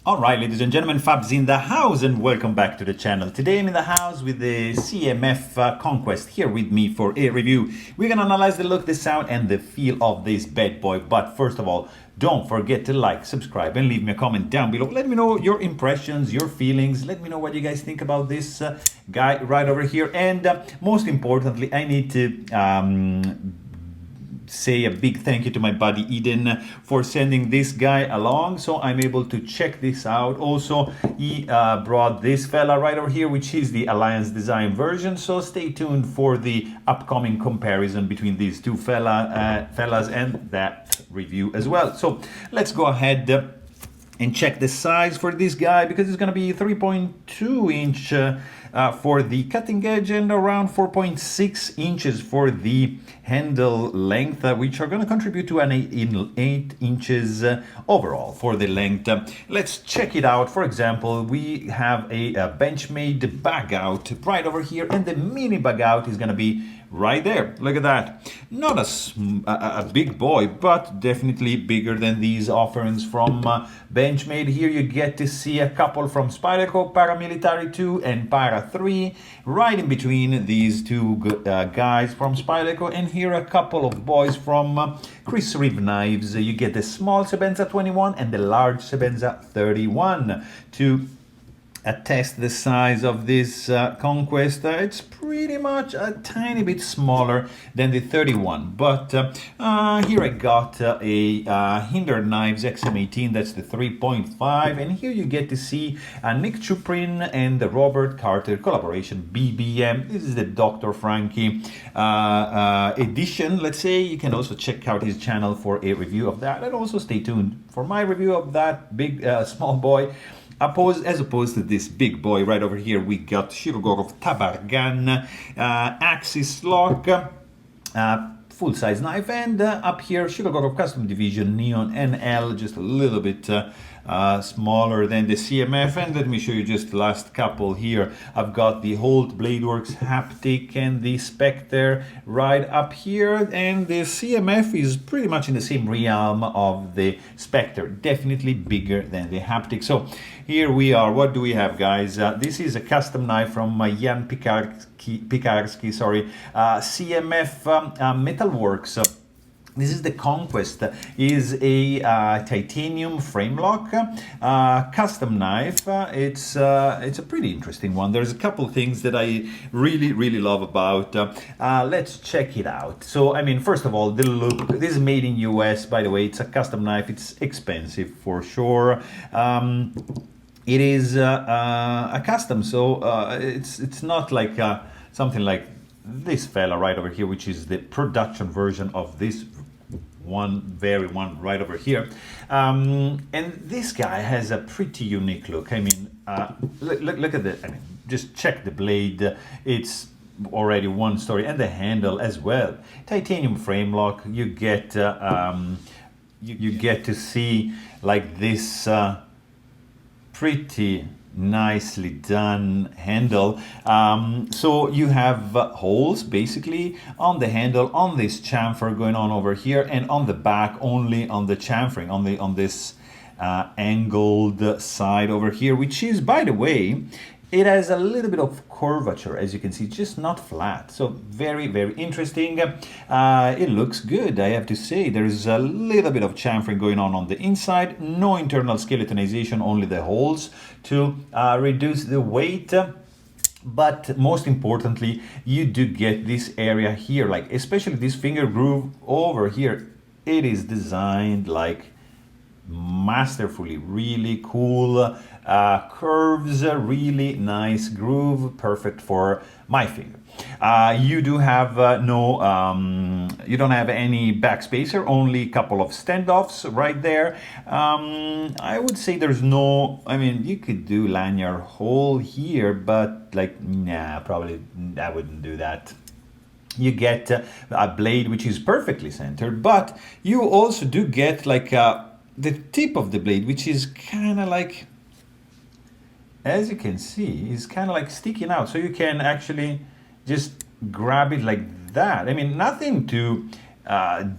All right, ladies and gentlemen, Fab's in the house and welcome back to the channel. Today I'm in the house with the CMF Conquest here with me for a review. We're gonna analyze the look, the sound and the feel of this bad boy. But first of all, don't forget to like, subscribe and leave me a comment down below. Let me know your impressions, your feelings. Let me know what you guys think about this guy right over here. And most importantly, I need to say a big thank you to my buddy Eden for sending this guy along, so I'm able to check this out. Also, he brought this fella right over here, which is the Alliance Design version, so stay tuned for the upcoming comparison between these two fellas and that review as well. So let's go ahead and check the size for this guy, because it's going to be 3.2 inch for the cutting edge and around 4.6 inches for the handle length, which are going to contribute to an 8 inches overall for the length. Let's check it out. For example, we have a Benchmade bag out right over here, and the mini bag out is going to be right there. Look at that. Not a big boy, but definitely bigger than these offerings from Benchmade. Here you get to see a couple from Spyderco, Paramilitary 2 and Para 3, right in between these two guys from Spyderco. And here a couple of boys from Chris Reeve Knives. You get the small Sebenza 21 and the large Sebenza 31 to test the size of this Conquest. It's pretty much a tiny bit smaller than the 31, but here I got a Hinder Knives XM18, that's the 3.5, and here you get to see Nick Chuprin and the Robert Carter collaboration BBM. This is the Dr. Frankie edition, let's say. You can also check out his channel for a review of that, and also stay tuned for my review of that big small boy. As opposed to this big boy right over here, we got Shirogorov Tabargan Axis Lock full-size knife, and up here Shirogorov Custom Division Neon NL, just a little bit smaller than the CMF. And let me show you just the last couple here. I've got the Holt Bladeworks Haptic and the Spectre right up here, and the CMF is pretty much in the same realm of the Spectre, definitely bigger than the Haptic. So here we are. What do we have, guys? This is a custom knife from Jan Piekarski, sorry, CMF Metalworks. This is the Conquest. Is a titanium frame lock custom knife. It's a pretty interesting one. There's a couple things that I really love about. Let's check it out. So I mean, first of all, the look. This is made in US, by the way. It's a custom knife. It's expensive for sure. It is a custom, so it's not like something like this fella right over here, which is the production version of this one right over here. And this guy has a pretty unique look. I mean, look at the, I mean, just check the blade. It's already one story, and the handle as well. Titanium frame lock. You get you get to see like this pretty nicely done handle. So you have holes basically on the handle, on this chamfer going on over here, and on the back only on the chamfering, on this angled side over here, which is, by the way, it has a little bit of curvature, as you can see, just not flat. So very interesting. It looks good, I have to say. There's a little bit of chamfering going on the inside. No internal skeletonization, only the holes to reduce the weight. But most importantly, you do get this area here, like especially this finger groove over here. It is designed like masterfully, really cool curves, really nice groove, perfect for my finger. You do have you don't have any backspacer, only a couple of standoffs right there. I would say there's no, I mean, you could do lanyard hole here, but like, nah, probably I wouldn't do that. You get a blade which is perfectly centered, but you also do get like the tip of the blade, which is kind of like, as you can see, is kind of like sticking out. So you can actually just grab it like that. I mean, nothing too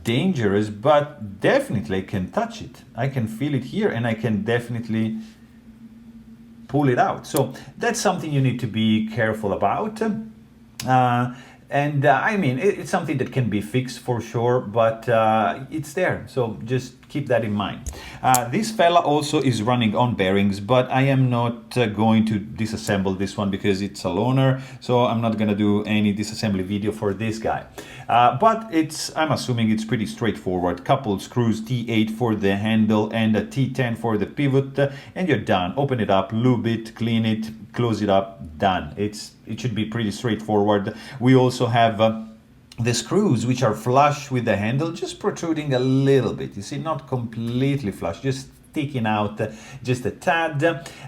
dangerous, but definitely I can touch it. I can feel it here, and I can definitely pull it out. So that's something you need to be careful about. I mean, it's something that can be fixed for sure, but it's there. So just keep that in mind. This fella also is running on bearings, but I am not going to disassemble this one because it's a loaner. So I'm not going to do any disassembly video for this guy. But I'm assuming it's pretty straightforward. Couple screws, T8 for the handle and a T10 for the pivot, and you're done. Open it up, lube it, clean it, close it up, done. It should be pretty straightforward. We also have the screws, which are flush with the handle, just protruding a little bit. You see, not completely flush, just sticking out just a tad,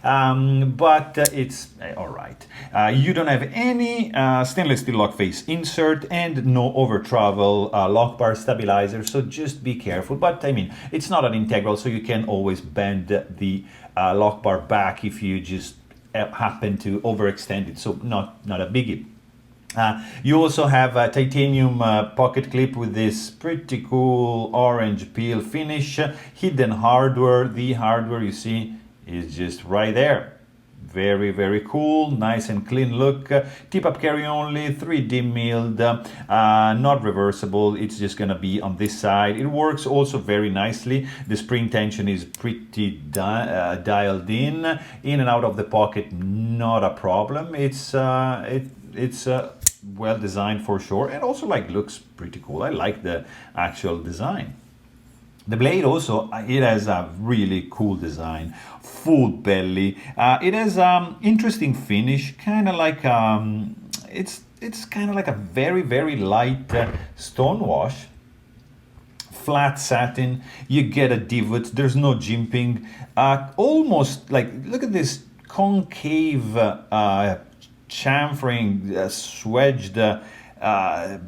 but it's all right. You don't have any stainless steel lock face insert and no over travel lock bar stabilizer, so just be careful. But I mean, it's not an integral, so you can always bend the lock bar back if you just happen to overextend it, so not a biggie. You also have a titanium pocket clip with this pretty cool orange peel finish. Hidden hardware. The hardware, you see, is just right there. Very, very cool, nice and clean look. Tip-up carry only, 3D milled, not reversible. It's just gonna be on this side. It works also very nicely. The spring tension is pretty dialed in and out of the pocket, not a problem. It's well designed for sure, and also like looks pretty cool. I like the actual design. The blade also, it has a really cool design, full belly. It has interesting finish, kind of like it's kind of like a very, very light stone wash. Flat satin. You get a divot. There's no jimping. Almost like, look at this concave chamfering, swedged. I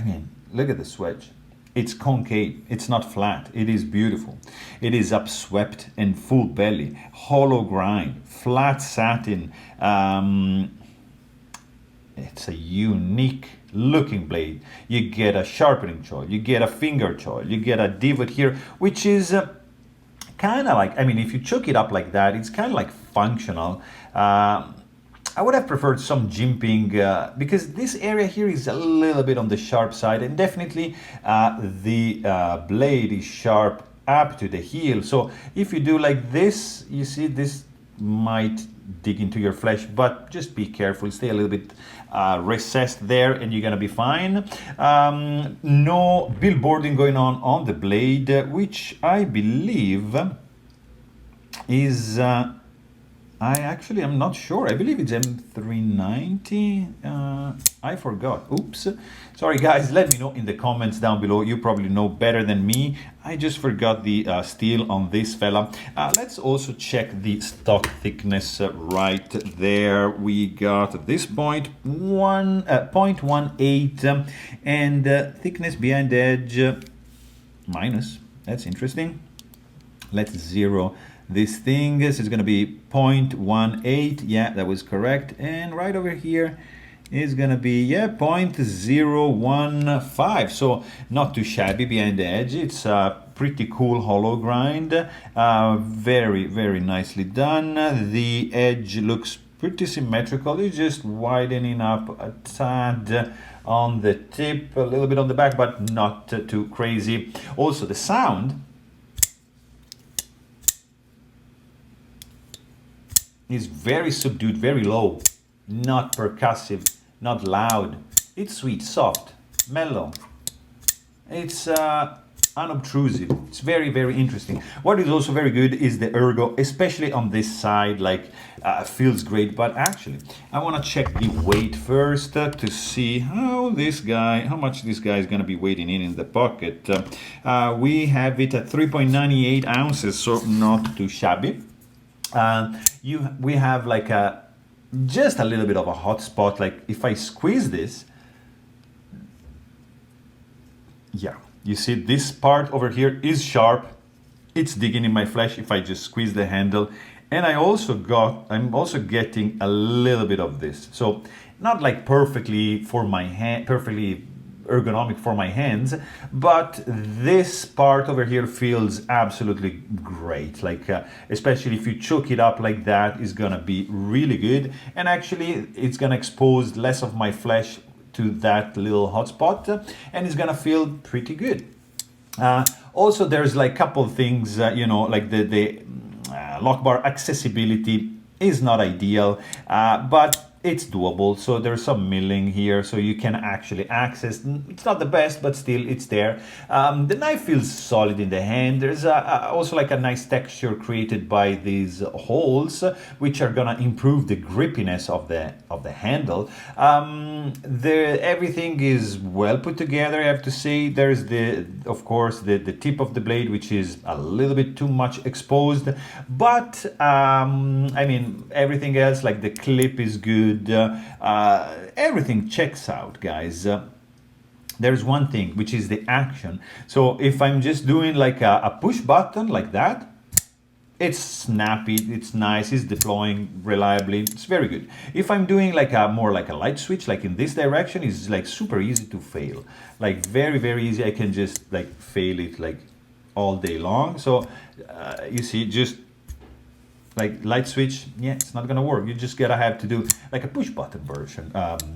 mean, look at the swedge. It's concave, it's not flat, it is beautiful. It is upswept and full belly, hollow grind, flat satin. It's a unique looking blade. You get a sharpening choil, you get a finger choil, you get a divot here, which is kind of like, I mean, if you choke it up like that, it's kind of like functional. I would have preferred some jimping because this area here is a little bit on the sharp side, and definitely the blade is sharp up to the heel. So if you do like this, you see this might dig into your flesh, but just be careful, stay a little bit recessed there and you're gonna be fine. No billboarding going on the blade, which I believe is I'm not sure. I believe it's M390. I forgot. Oops. Sorry, guys. Let me know in the comments down below. You probably know better than me. I just forgot the steel on this fella. Let's also check the stock thickness right there. We got this point 0.18 and thickness behind edge minus. That's interesting. Let's zero this thing. This is going to be 0.18. Yeah, that was correct. And right over here is going to be 0.015. So not too shabby behind the edge. It's a pretty cool hollow grind. Very, very nicely done. The edge looks pretty symmetrical. It's just widening up a tad on the tip, a little bit on the back, but not too crazy. Also the sound is very subdued, very low, not percussive, not loud. It's sweet, soft, mellow. It's unobtrusive. It's very, very interesting. What is also very good is the ergo, especially on this side, like feels great. But actually, I want to check the weight first to see how much this guy is going to be weighing in the pocket. We have it at 3.98 ounces, so not too shabby. We have like just a little bit of a hot spot. Like if I squeeze this, yeah, you see this part over here is sharp. It's digging in my flesh if I just squeeze the handle. And I'm also getting a little bit of this. So not like perfectly for my hand, perfectly ergonomic for my hands, but this part over here feels absolutely great. Like especially if you choke it up like that, is gonna be really good, and actually it's gonna expose less of my flesh to that little hotspot, and it's gonna feel pretty good. Also, there's like a couple of things, you know, like the lock bar accessibility is not ideal, but it's doable. So there's some milling here, so you can actually access. It's not the best, but still it's there. The knife feels solid in the hand. There's also like a nice texture created by these holes, which are gonna improve the grippiness of the handle. Everything is well put together, I have to say. There's of course the tip of the blade, which is a little bit too much exposed, but I mean, everything else, like the clip is good. Everything checks out, guys. There's one thing, which is the action. So if I'm just doing like a push button like that, it's snappy, it's nice, it's deploying reliably, it's very good. If I'm doing like more like a light switch, like in this direction, it's like super easy to fail. Like very easy. I can just like fail it like all day long. So you see, just like light switch, yeah, it's not gonna work. You just gotta have to do like a push button version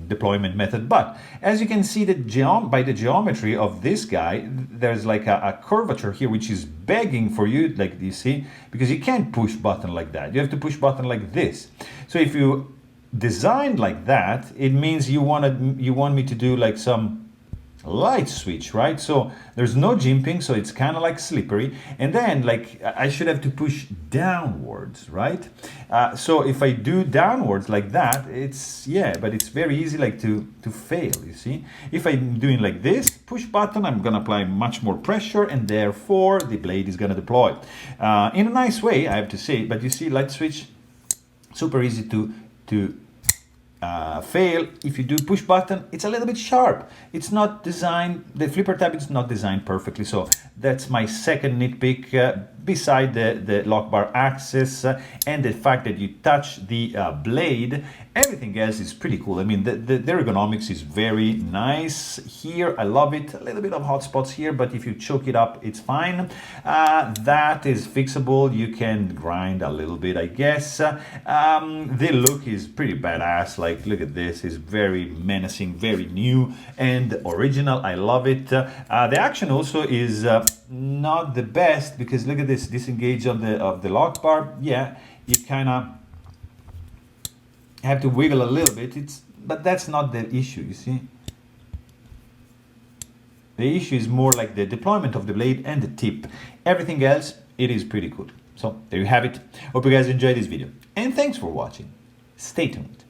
deployment method. But as you can see, by the geometry of this guy, there's like a curvature here, which is begging for you, like you see, because you can't push button like that. You have to push button like this. So if you design like that, it means you want me to do like some light switch, right? So there's no jimping, so it's kind of like slippery, and then like I should have to push downwards, right? So if I do downwards like that, it's, yeah, but it's very easy like to fail, you see. If I'm doing like this push button, I'm gonna apply much more pressure, and therefore the blade is gonna deploy in a nice way, I have to say. But you see, light switch, super easy to fail. If you do push button, it's a little bit sharp. It's not designed, the flipper tab is not designed perfectly. So that's my second nitpick, beside the lock bar access and the fact that you touch the blade. Everything else is pretty cool. I mean, the ergonomics is very nice here. I love it. A little bit of hot spots here, but if you choke it up, it's fine. That is fixable. You can grind a little bit, I guess. The look is pretty badass. Like, look at this. It's very menacing, very new and original. I love it. The action also is not the best, because look at this disengage of the lock bar. Yeah, you kind of have to wiggle a little bit. But that's not the issue, you see. The issue is more like the deployment of the blade and the tip. Everything else, it is pretty good. So there you have it. Hope you guys enjoyed this video, and thanks for watching. Stay tuned.